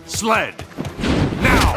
Sled! Now!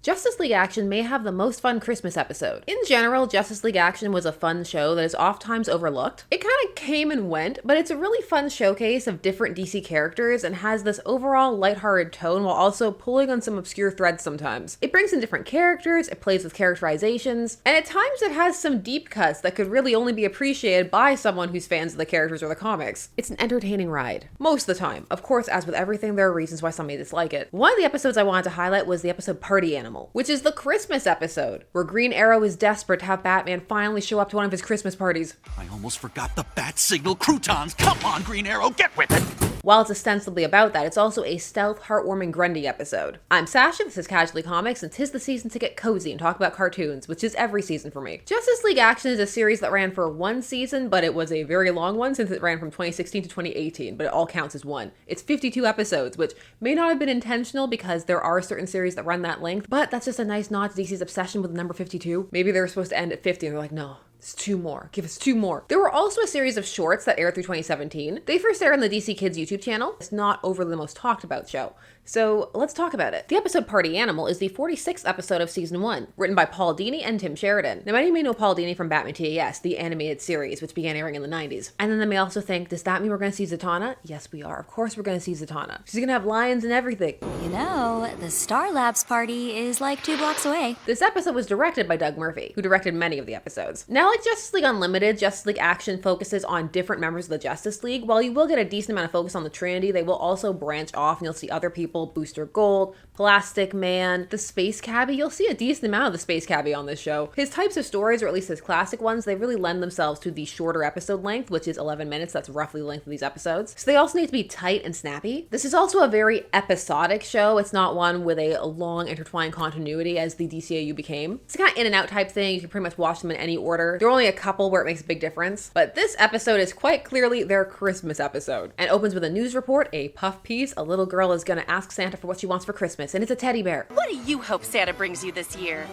Justice League Action may have the most fun Christmas episode. In general, Justice League Action was a fun show that is oftentimes overlooked. It kind of came and went, but it's a really fun showcase of different DC characters and has this overall lighthearted tone while also pulling on some obscure threads sometimes. It brings in different characters, it plays with characterizations, and at times it has some deep cuts that could really only be appreciated by someone who's fans of the characters or the comics. It's an entertaining ride. Most of the time. Of course, as with everything, there are reasons why some may dislike it. One of the episodes I wanted to highlight was the episode Party Animal, which is the Christmas episode, where Green Arrow is desperate to have Batman finally show up to one of his Christmas parties. I almost forgot the bat signal croutons. Come on, Green Arrow, get with it! While it's ostensibly about that, it's also a stealth, heartwarming Grundy episode. I'm Sasha, this is Casually Comics, and 'tis the season to get cozy and talk about cartoons, which is every season for me. Justice League Action is a series that ran for one season, but it was a very long one since it ran from 2016 to 2018, but it all counts as one. It's 52 episodes, which may not have been intentional because there are certain series that run that length, but that's just a nice nod to DC's obsession with the number 52. Maybe they were supposed to end at 50 and they're like, no. It's 2 more. Give us 2 more. There were also a series of shorts that aired through 2017. They first aired on the DC Kids YouTube channel. It's not overly the most talked about show. So let's talk about it. The episode Party Animal is the 46th episode of season 1, written by Paul Dini and Tim Sheridan. Now many may know Paul Dini from Batman TAS, the animated series, which began airing in the 90s. And then they may also think, does that mean we're going to see Zatanna? Yes, we are. Of course we're going to see Zatanna. She's going to have lions and everything. You know, the Star Labs party is like 2 blocks away. This episode was directed by Doug Murphy, who directed many of the episodes. Now, like Justice League Unlimited, Justice League Action focuses on different members of the Justice League. While you will get a decent amount of focus on the Trinity, they will also branch off and you'll see other people, Booster Gold, Plastic Man, the Space Cabbie. You'll see a decent amount of the Space Cabbie on this show. His types of stories, or at least his classic ones, they really lend themselves to the shorter episode length, which is 11 minutes. That's roughly the length of these episodes. So they also need to be tight and snappy. This is also a very episodic show. It's not one with a long intertwined continuity as the DCAU became. It's kind of in and out type thing. You can pretty much watch them in any order. There are only a couple where it makes a big difference, but this episode is quite clearly their Christmas episode and opens with a news report, a puff piece. A little girl is going to ask Santa for what she wants for Christmas, and it's a teddy bear. What do you hope Santa brings you this year?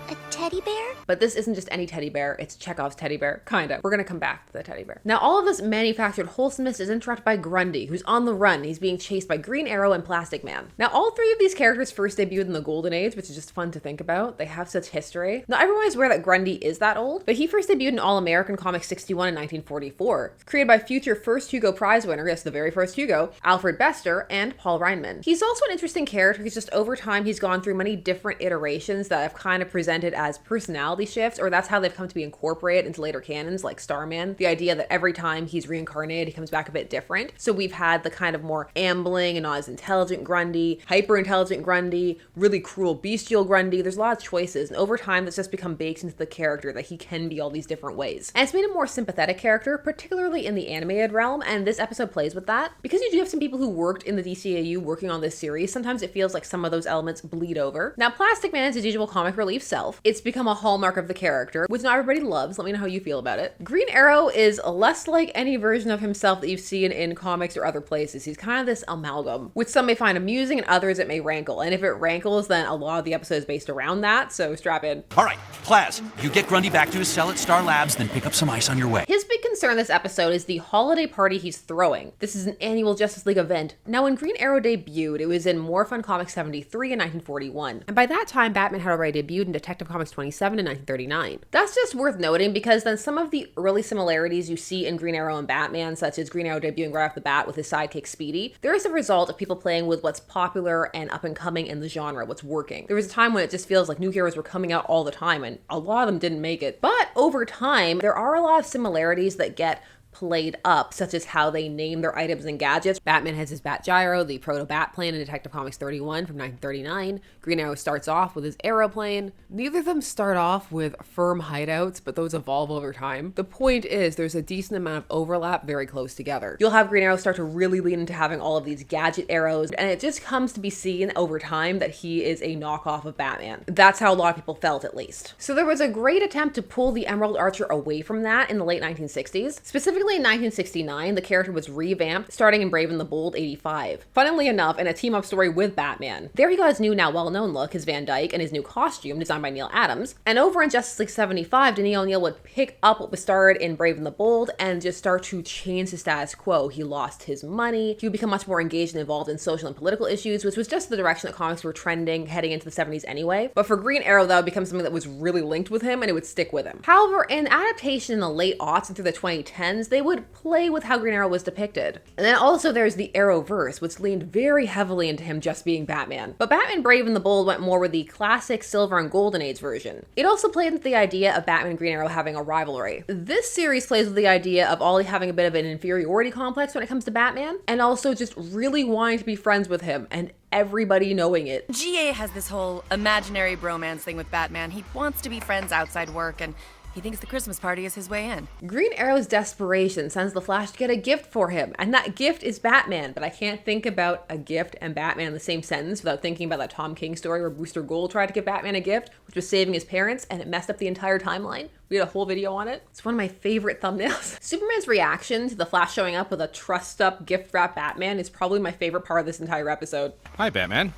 A teddy bear? But this isn't just any teddy bear, it's Chekhov's teddy bear. Kinda. We're gonna come back to the teddy bear. Now, all of this manufactured wholesomeness is interrupted by Grundy, who's on the run. He's being chased by Green Arrow and Plastic Man. Now, all 3 of these characters first debuted in the Golden Age, which is just fun to think about. They have such history. Now, everyone is aware that Grundy is that old, but he first debuted in All-American Comics 61 in 1944. It's created by future first Hugo Prize winner, yes, the very first Hugo, Alfred Bester, and Paul Reinman. He's also an interesting character because just over time, he's gone through many different iterations that have kind of presented as personality shifts, or that's how they've come to be incorporated into later canons like Starman. The idea that every time he's reincarnated, he comes back a bit different. So we've had the kind of more ambling and not as intelligent Grundy, hyper-intelligent Grundy, really cruel bestial Grundy. There's a lot of choices, and over time that's just become baked into the character that he can be all these different ways. And it's made a more sympathetic character, particularly in the animated realm, and this episode plays with that. Because you do have some people who worked in the DCAU working on this series, sometimes it feels like some of those elements bleed over. Now, Plastic Man is his usual comic relief self. It's become a hallmark of the character, which not everybody loves. Let me know how you feel about it. Green Arrow is less like any version of himself that you've seen in comics or other places. He's kind of this amalgam, which some may find amusing and others it may rankle. And if it rankles, then a lot of the episode is based around that, so strap in. All right, Plaz, you get Grundy back to his cell at Star Labs, then pick up some ice on your way. His big concern this episode is the holiday party he's throwing. This is an annual Justice League event. Now, when Green Arrow debuted, it was in More Fun Comics 73 in 1941. And by that time, Batman had already debuted in Detective Comics 27 in 1939. That's just worth noting because then some of the early similarities you see in Green Arrow and Batman, such as Green Arrow debuting right off the bat with his sidekick Speedy, there is a result of people playing with what's popular and up and coming in the genre, what's working. There was a time when it just feels like new heroes were coming out all the time and a lot of them didn't make it. But over time, there are a lot of similarities that get played up, such as how they name their items and gadgets. Batman has his Bat Gyro, the proto-Bat plane in Detective Comics 31 from 1939. Green Arrow starts off with his aeroplane. Neither of them start off with firm hideouts, but those evolve over time. The point is there's a decent amount of overlap very close together. You'll have Green Arrow start to really lean into having all of these gadget arrows, and it just comes to be seen over time that he is a knockoff of Batman. That's how a lot of people felt, at least. So there was a great attempt to pull the Emerald Archer away from that in the late 1960s. Specifically Originally in 1969, the character was revamped, starting in Brave and the Bold 85. Funnily enough, in a team-up story with Batman. There he got his new, now well-known look, his Van Dyke, and his new costume, designed by Neil Adams. And over in Justice League 75, Denny O'Neil would pick up what was started in Brave and the Bold and just start to change his status quo. He lost his money, he would become much more engaged and involved in social and political issues, which was just the direction that comics were trending heading into the 70s anyway. But for Green Arrow, that would become something that was really linked with him and it would stick with him. However, in adaptation in the late aughts and through the 2010s, they would play with how Green Arrow was depicted. And then also there's the Arrowverse, which leaned very heavily into him just being Batman. But Batman Brave and the Bold went more with the classic Silver and Golden Age version. It also played with the idea of Batman and Green Arrow having a rivalry. This series plays with the idea of Ollie having a bit of an inferiority complex when it comes to Batman, and also just really wanting to be friends with him, and everybody knowing it. GA has this whole imaginary bromance thing with Batman. He wants to be friends outside work, and he thinks the Christmas party is his way in. Green Arrow's desperation sends the Flash to get a gift for him, and that gift is Batman. But I can't think about a gift and Batman in the same sentence without thinking about that Tom King story where Booster Gold tried to give Batman a gift, which was saving his parents, and it messed up the entire timeline. We had a whole video on it. It's one of my favorite thumbnails. Superman's reaction to the Flash showing up with a trussed up gift wrap Batman is probably my favorite part of this entire episode. Hi, Batman.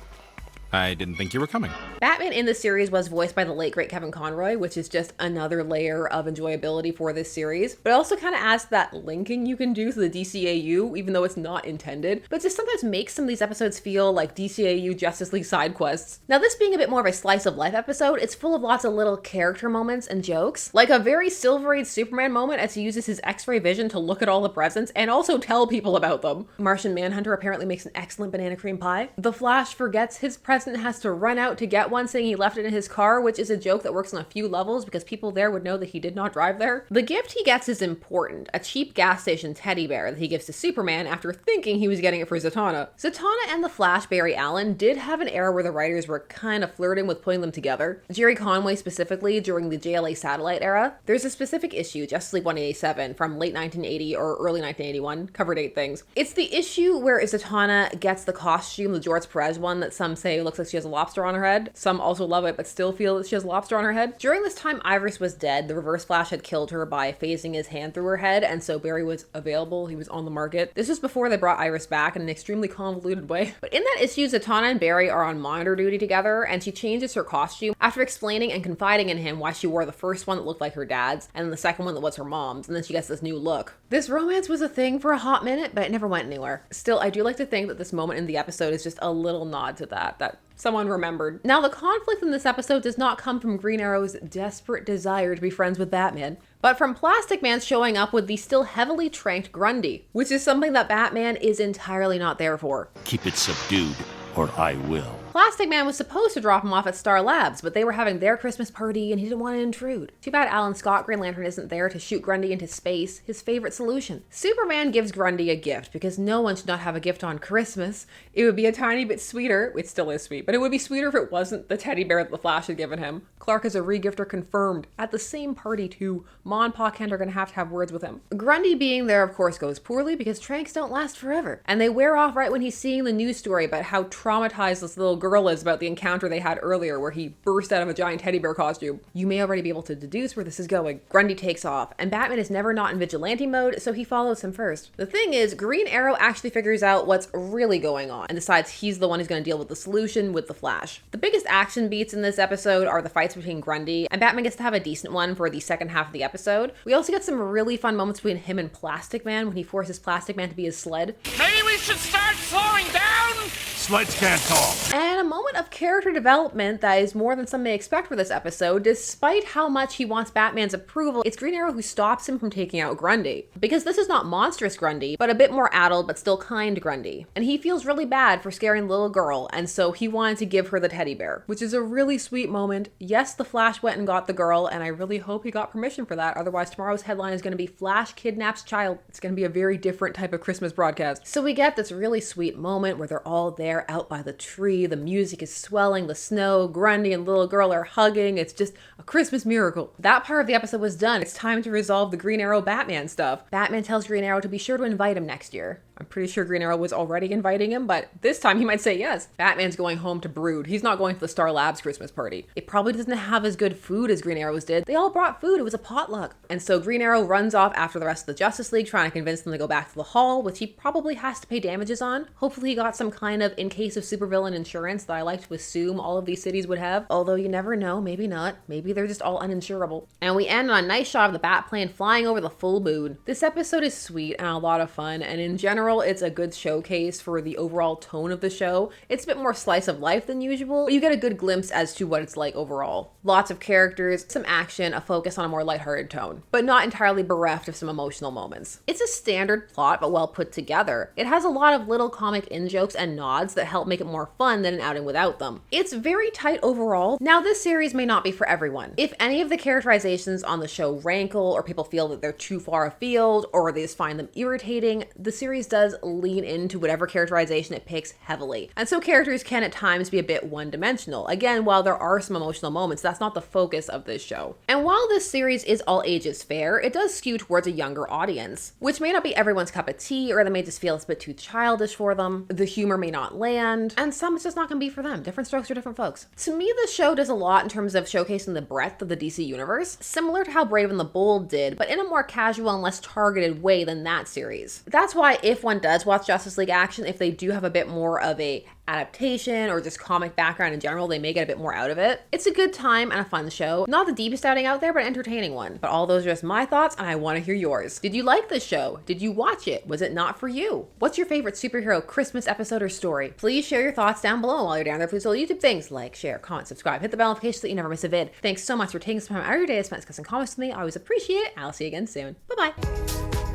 I didn't think you were coming. Batman in this series was voiced by the late great Kevin Conroy, which is just another layer of enjoyability for this series. But it also kind of adds that linking you can do to the DCAU, even though it's not intended. But it just sometimes makes some of these episodes feel like DCAU Justice League side quests. Now, this being a bit more of a slice of life episode, it's full of lots of little character moments and jokes. Like a very Silver Age Superman moment as he uses his X-ray vision to look at all the presents and also tell people about them. Martian Manhunter apparently makes an excellent banana cream pie. The Flash forgets his present and has to run out to get one, saying he left it in his car, which is a joke that works on a few levels because people there would know that he did not drive there. The gift he gets is important, a cheap gas station teddy bear that he gives to Superman after thinking he was getting it for Zatanna. Zatanna and the Flash, Barry Allen, did have an era where the writers were kind of flirting with putting them together. Jerry Conway specifically during the JLA Satellite era. There's a specific issue, Justice League 187, from late 1980 or early 1981, covered 8 things. It's the issue where Zatanna gets the costume, the George Perez one that some say looks like she has a lobster on her head. Some also love it, but still feel that she has a lobster on her head. During this time, Iris was dead. The Reverse Flash had killed her by phasing his hand through her head, and so Barry was available. He was on the market. This was before they brought Iris back in an extremely convoluted way. But in that issue, Zatanna and Barry are on monitor duty together, and she changes her costume after explaining and confiding in him why she wore the first one that looked like her dad's, and then the second one that was her mom's, and then she gets this new look. This romance was a thing for a hot minute, but it never went anywhere. Still, I do like to think that this moment in the episode is just a little nod to that someone remembered. Now, the conflict in this episode does not come from Green Arrow's desperate desire to be friends with Batman, but from Plastic Man showing up with the still heavily tranked Grundy, which is something that Batman is entirely not there for. Keep it subdued, or I will. Plastic Man was supposed to drop him off at Star Labs, but they were having their Christmas party and he didn't want to intrude. Too bad Alan Scott Green Lantern isn't there to shoot Grundy into space, his favorite solution. Superman gives Grundy a gift because no one should not have a gift on Christmas. It would be a tiny bit sweeter, it still is sweet, but it would be sweeter if it wasn't the teddy bear that the Flash had given him. Clark is a regifter confirmed. At the same party too, Ma and Pa Kent are going to have words with him. Grundy being there of course goes poorly because tranks don't last forever. And they wear off right when he's seeing the news story about how traumatized this little girl is about the encounter they had earlier where he burst out of a giant teddy bear costume. You may already be able to deduce where this is going. Grundy takes off, and Batman is never not in vigilante mode, so he follows him first. The thing is, Green Arrow actually figures out what's really going on and decides he's the one who's going to deal with the solution with the Flash. The biggest action beats in this episode are the fights between Grundy, and Batman gets to have a decent one for the second half of the episode. We also get some really fun moments between him and Plastic Man when he forces Plastic Man to be his sled. Maybe we should start slowing down? Sleds can't talk. And a moment of character development that is more than some may expect for this episode. Despite how much he wants Batman's approval, it's Green Arrow who stops him from taking out Grundy. Because this is not monstrous Grundy, but a bit more addled but still kind Grundy. And he feels really bad for scaring the little girl, and so he wanted to give her the teddy bear, which is a really sweet moment. Yes, the Flash went and got the girl, and I really hope he got permission for that. Otherwise, tomorrow's headline is going to be Flash kidnaps child. It's going to be a very different type of Christmas broadcast. So we get this really sweet moment where they're all there out by the tree, the music is swelling, the snow, Grundy and little girl are hugging, it's just a Christmas miracle. That part of the episode was done. It's time to resolve the Green Arrow Batman stuff. Batman tells Green Arrow to be sure to invite him next year. I'm pretty sure Green Arrow was already inviting him, but this time he might say yes. Batman's going home to brood. He's not going to the Star Labs Christmas party. It probably doesn't have as good food as Green Arrow's did. They all brought food. It was a potluck. And so Green Arrow runs off after the rest of the Justice League, trying to convince them to go back to the Hall, which he probably has to pay damages on. Hopefully he got some kind of in case of supervillain insurance that I like to assume all of these cities would have. Although you never know, maybe not. Maybe they're just all uninsurable. And we end on a nice shot of the Batplane flying over the full moon. This episode is sweet and a lot of fun, and in general, it's a good showcase for the overall tone of the show. It's a bit more slice of life than usual, but you get a good glimpse as to what it's like overall. Lots of characters, some action, a focus on a more lighthearted tone, but not entirely bereft of some emotional moments. It's a standard plot, but well put together. It has a lot of little comic in-jokes and nods that help make it more fun than an outing without them. It's very tight overall. Now, this series may not be for everyone. If any of the characterizations on the show rankle, or people feel that they're too far afield, or they just find them irritating, the series does lean into whatever characterization it picks heavily. And so characters can at times be a bit one-dimensional. Again, while there are some emotional moments, that's not the focus of this show. And while this series is all ages fair, it does skew towards a younger audience, which may not be everyone's cup of tea, or they may just feel it's a bit too childish for them. The humor may not land, and some it's just not gonna be for them. Different strokes for different folks. To me, the show does a lot in terms of showcasing the breadth of the DC universe, similar to how Brave and the Bold did, but in a more casual and less targeted way than that series. That's why if one does watch Justice League Action, if they do have a bit more of a adaptation or just comic background in general, they may get a bit more out of it. It's a good time and a fun show. Not the deepest outing out there, but an entertaining one. But all those are just my thoughts, and I want to hear yours. Did you like this show? Did you watch it? Was it not for you? What's your favorite superhero Christmas episode or story? Please share your thoughts down below. While you're down there, please do all YouTube things like share, comment, subscribe, hit the bell notification so that you never miss a vid. Thanks so much for taking some time out of your day to spend discussing comics with me. I always appreciate it. I'll see you again soon. Bye-bye.